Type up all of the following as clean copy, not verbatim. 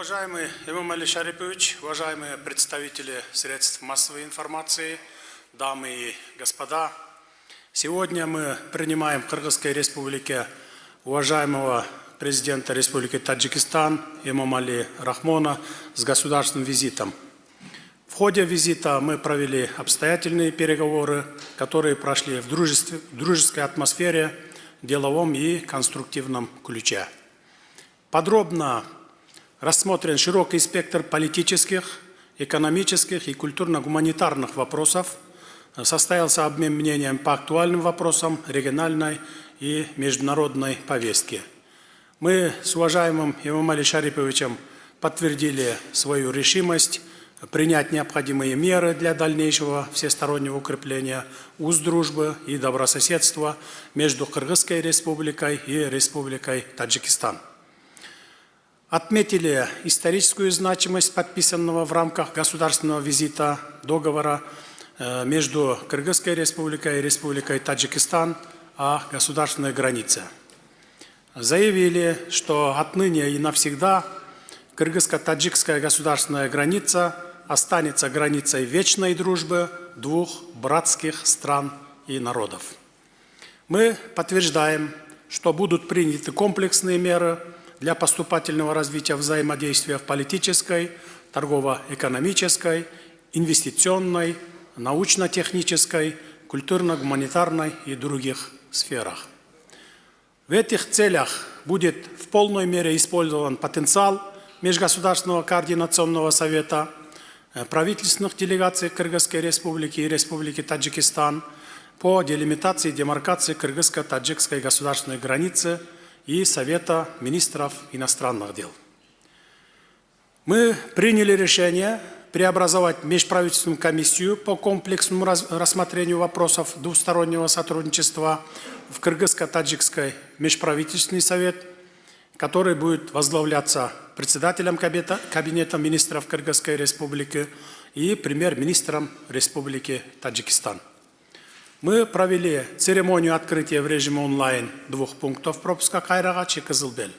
Уважаемый Эмомали Шарипович, уважаемые представители средств массовой информации, дамы и господа, сегодня мы принимаем в Кыргызской республике уважаемого президента Республики Таджикистан Эмомали Рахмона с государственным визитом. В ходе визита мы провели обстоятельные переговоры, которые прошли в дружеской атмосфере, деловом и конструктивном ключе. Подробно рассмотрен широкий спектр политических, экономических и культурно-гуманитарных вопросов. Состоялся обмен мнением по актуальным вопросам региональной и международной повестки. Мы с уважаемым Эмомали Шариповичем подтвердили свою решимость принять необходимые меры для дальнейшего всестороннего укрепления уз дружбы и добрососедства между Кыргызской республикой и Республикой Таджикистан. Отметили историческую значимость подписанного в рамках государственного визита договора между Кыргызской республикой и Республикой Таджикистан о государственной границе. Заявили, что отныне и навсегда кыргызско-таджикская государственная граница останется границей вечной дружбы двух братских стран и народов. Мы подтверждаем, что будут приняты комплексные меры для поступательного развития взаимодействия в политической, торгово-экономической, инвестиционной, научно-технической, культурно-гуманитарной и других сферах. В этих целях будет в полной мере использован потенциал Межгосударственного координационного совета, правительственных делегаций Кыргызской республики и Республики Таджикистан по делимитации и демаркации кыргызско-таджикской государственной границы и Совета министров иностранных дел. Мы приняли решение преобразовать межправительственную комиссию по комплексному рассмотрению вопросов двустороннего сотрудничества в Кыргызско-таджикский межправительственный совет, который будет возглавляться председателем Кабинета министров Кыргызской республики и премьер-министром Республики Таджикистан. Мы провели церемонию открытия в режиме онлайн 2 пунктов пропуска Кайрагач и Кызылбел.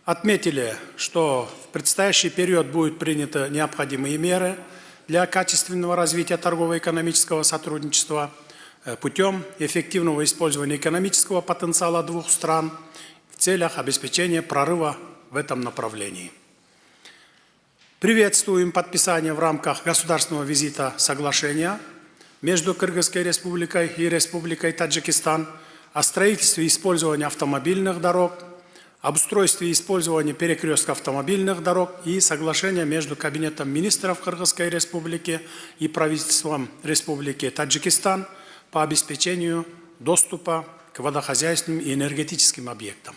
Отметили, что в предстоящий период будут приняты необходимые меры для качественного развития торгово-экономического сотрудничества путем эффективного использования экономического потенциала двух стран в целях обеспечения прорыва в этом направлении. Приветствуем подписание в рамках государственного визита соглашения между Кыргызской республикой и Республикой Таджикистан о строительстве и использовании автомобильных дорог, об устройстве и использовании перекрестков автомобильных дорог и соглашения между Кабинетом министров Кыргызской республики и правительством Республики Таджикистан по обеспечению доступа к водохозяйственным и энергетическим объектам.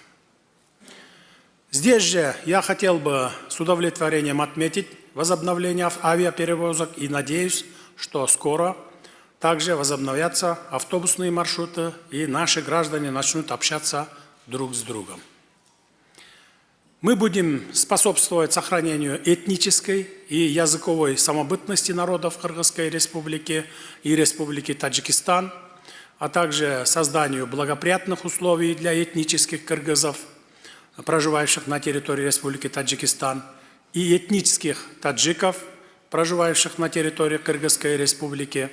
Здесь же я хотел бы с удовлетворением отметить возобновление авиаперевозок и надеюсь, что скоро также возобновятся автобусные маршруты, и наши граждане начнут общаться друг с другом. Мы будем способствовать сохранению этнической и языковой самобытности народов Кыргызской республики и Республики Таджикистан, а также созданию благоприятных условий для этнических кыргызов, проживающих на территории Республики Таджикистан, и этнических таджиков, проживающих на территории Кыргызской республики,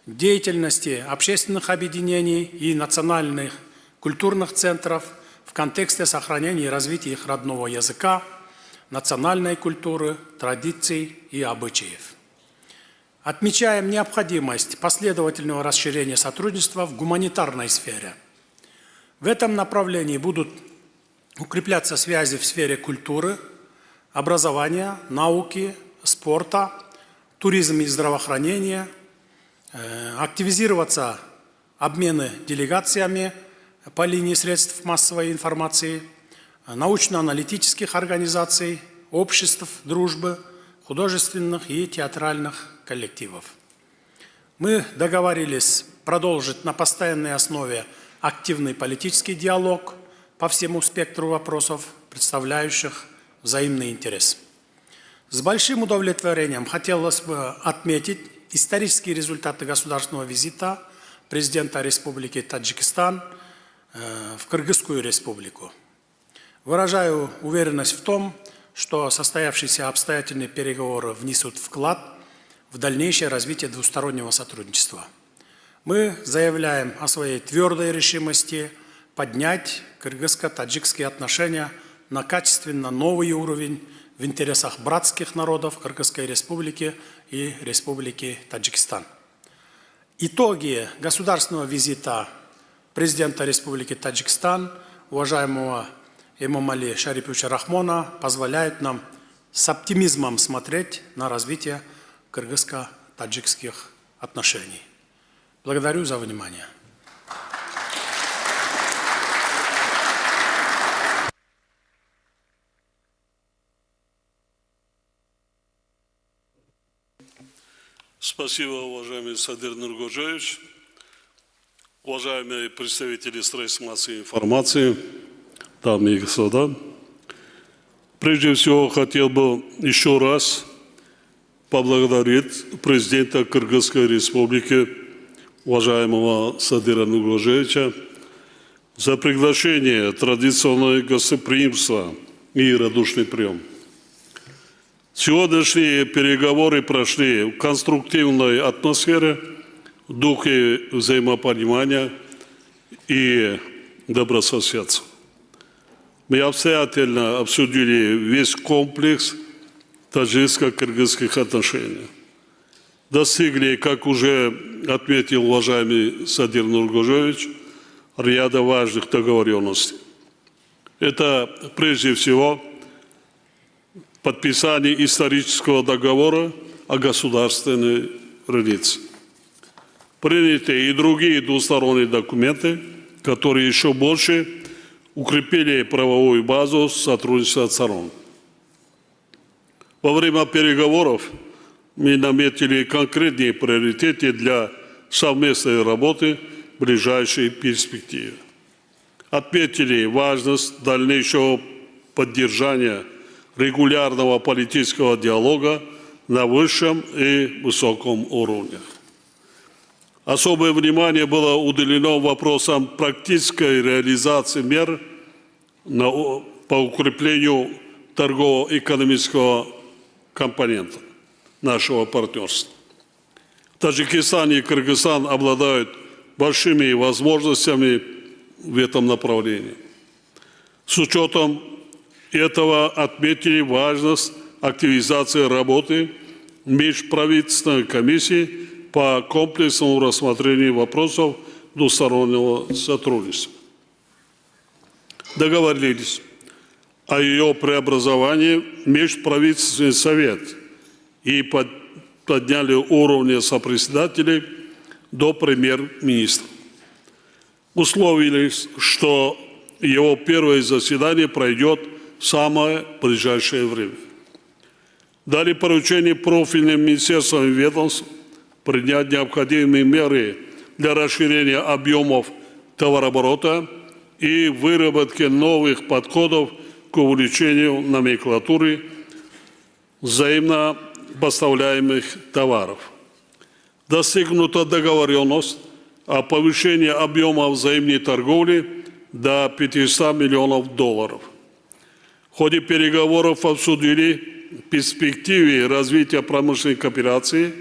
деятельности общественных объединений и национальных культурных центров в контексте сохранения и развития их родного языка, национальной культуры, традиций и обычаев. Отмечаем необходимость последовательного расширения сотрудничества в гуманитарной сфере. В этом направлении будут укрепляться связи в сфере культуры, образования, науки, спорта, туризма и здравоохранения, активизироваться обмены делегациями по линии средств массовой информации, научно-аналитических организаций, обществ дружбы, художественных и театральных коллективов. Мы договорились продолжить на постоянной основе активный политический диалог по всему спектру вопросов, представляющих взаимный интерес. С большим удовлетворением хотелось бы отметить исторические результаты государственного визита президента Республики Таджикистан в Кыргызскую республику. Выражаю уверенность в том, что состоявшиеся обстоятельные переговоры внесут вклад в дальнейшее развитие двустороннего сотрудничества. Мы заявляем о своей твердой решимости поднять кыргызско-таджикские отношения на качественно новый уровень в интересах братских народов Кыргызской Республики и Республики Таджикистан. Итоги государственного визита президента Республики Таджикистан, уважаемого Эмомали Шариповича Рахмона, позволяют нам с оптимизмом смотреть на развитие кыргызско-таджикских отношений. Благодарю за внимание. Спасибо, уважаемый Садыр Нургожевич. Уважаемые представители средств массовой информации, дамы и господа. Прежде всего, хотел бы еще раз поблагодарить президента Кыргызской Республики, уважаемого Садыра Нургожевича, за приглашение, традиционное гостеприимство и радушный прием. Сегодняшние переговоры прошли в конструктивной атмосфере, в духе взаимопонимания и добрососедства. Мы обстоятельно обсудили весь комплекс таджикско-кыргызских отношений. Достигли, как уже отметил уважаемый Садыр Нургожевич, ряда важных договоренностей. Это прежде всего подписание исторического договора о государственной границе. Приняты и другие двусторонние документы, которые еще больше укрепили правовую базу сотрудничества сторон. Во время переговоров мы наметили конкретные приоритеты для совместной работы в ближайшей перспективе. Отметили важность дальнейшего поддержания регулярного политического диалога на высшем и высоком уровнях. Особое внимание было уделено вопросам практической реализации мер по укреплению торгово-экономического компонента нашего партнерства. Таджикистан и Кыргызстан обладают большими возможностями в этом направлении. С учетом этого отметили важность активизации работы межправительственной комиссии по комплексному рассмотрению вопросов двустороннего сотрудничества. Договорились о ее преобразовании в межправительственный совет и подняли уровень сопредседателей до премьер-министра. Условились, что его первое заседание пройдет в самое ближайшее время. Дали поручение профильным министерствам и ведомствам принять необходимые меры для расширения объемов товарооборота и выработки новых подходов к увеличению номенклатуры взаимно поставляемых товаров. Достигнута договоренность о повышении объема взаимной торговли до $500 миллионов. В ходе переговоров обсудили перспективы развития промышленной кооперации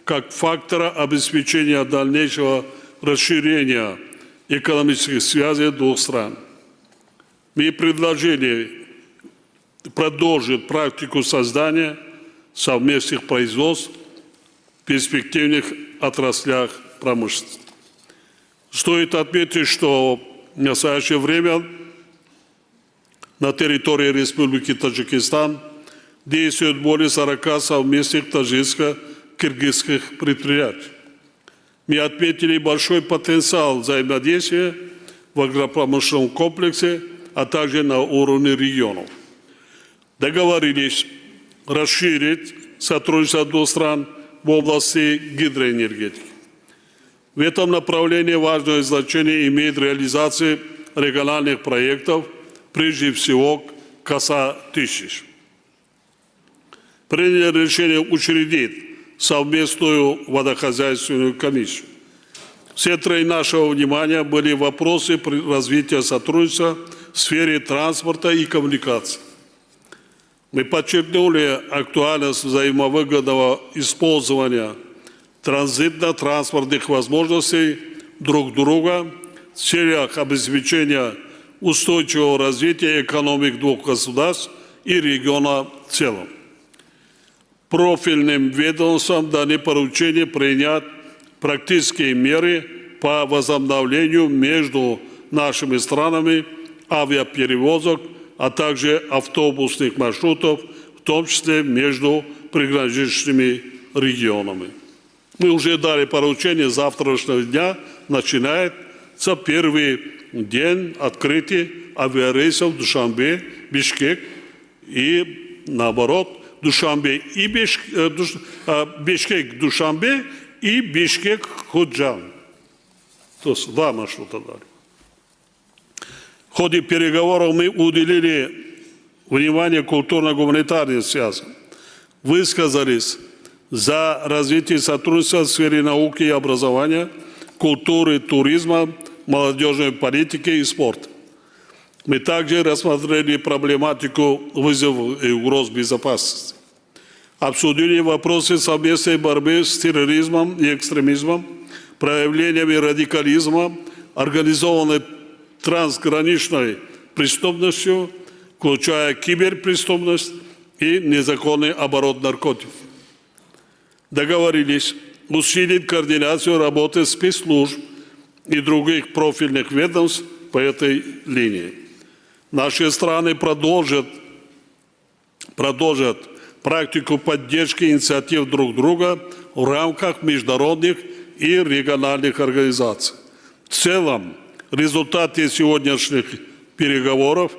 как фактора обеспечения дальнейшего расширения экономических связей двух стран. Мы предложили продолжить практику создания совместных производств в перспективных отраслях промышленности. Стоит отметить, что в настоящее время на территории Республики Таджикистан действует более 40 совместных таджикско-кыргызских предприятий. Мы отметили большой потенциал взаимодействия в агропромышленном комплексе, а также на уровне регионов. Договорились расширить сотрудничество двух стран в области гидроэнергетики. В этом направлении важное значение имеет реализация региональных проектов, прежде всего КОСА-1000. Приняли решение учредить совместную водохозяйственную комиссию. В центре нашего внимания были вопросы развития сотрудничества в сфере транспорта и коммуникаций. Мы подчеркнули актуальность взаимовыгодного использования транзитно-транспортных возможностей друг друга в целях обеспечения устойчивого развития экономик двух государств и региона в целом. Профильным ведомствам даны поручения принять практические меры по возобновлению между нашими странами авиаперевозок, а также автобусных маршрутов, в том числе между приграничными регионами. Мы уже дали поручение с завтрашнего дня, начинается первый день открытия авиарейсов Душанбе, Бишкек и наоборот, Душанбе и Бишкек, Душанбе и Бишкек, Худжан. То есть два маршрута дали. В ходе переговоров мы уделили внимание культурно-гуманитарным связям. Высказались за развитие сотрудничества в сфере науки и образования, культуры, туризма, молодежной политики и спорта. Мы также рассмотрели проблематику вызовов и угроз безопасности. Обсудили вопросы совместной борьбы с терроризмом и экстремизмом, проявлениями радикализма, организованной трансграничной преступностью, включая киберпреступность и незаконный оборот наркотиков. Договорились усилить координацию работы спецслужб и других профильных ведомств по этой линии. Наши страны продолжат практику поддержки инициатив друг друга в рамках международных и региональных организаций. В целом, результаты сегодняшних переговоров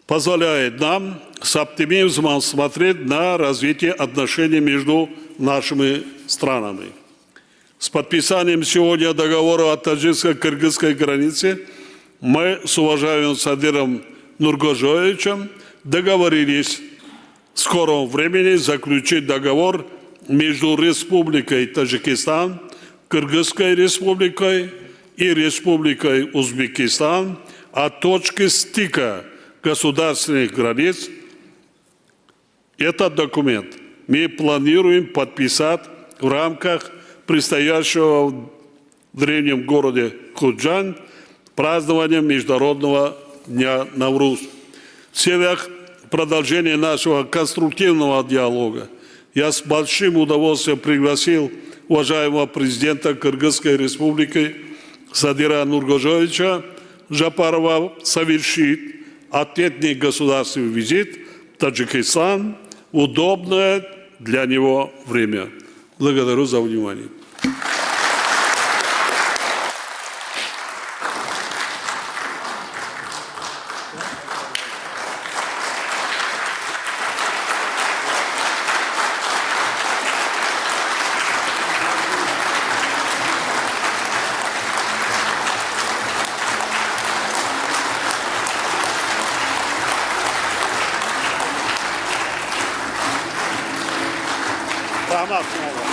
позволяют нам с оптимизмом смотреть на развитие отношений между нашими странами. С подписанием сегодня договора о таджикско-кыргызской границе мы с уважаемым Садыром Нургожоевичем договорились в скором времени заключить договор между Республикой Таджикистан, Кыргызской республикой и Республикой Узбекистан о точке стыка государственных границ. Этот документ мы планируем подписать в рамках предстоящего в древнем городе Худжан празднования Международного дня Навруз. В целях продолжения нашего конструктивного диалога я с большим удовольствием пригласил уважаемого президента Кыргызской республики Садыра Нургожоевича Жапарова совершить ответный государственный визит в Таджикистан в удобное для него время. Благодарю за внимание. Rahmat.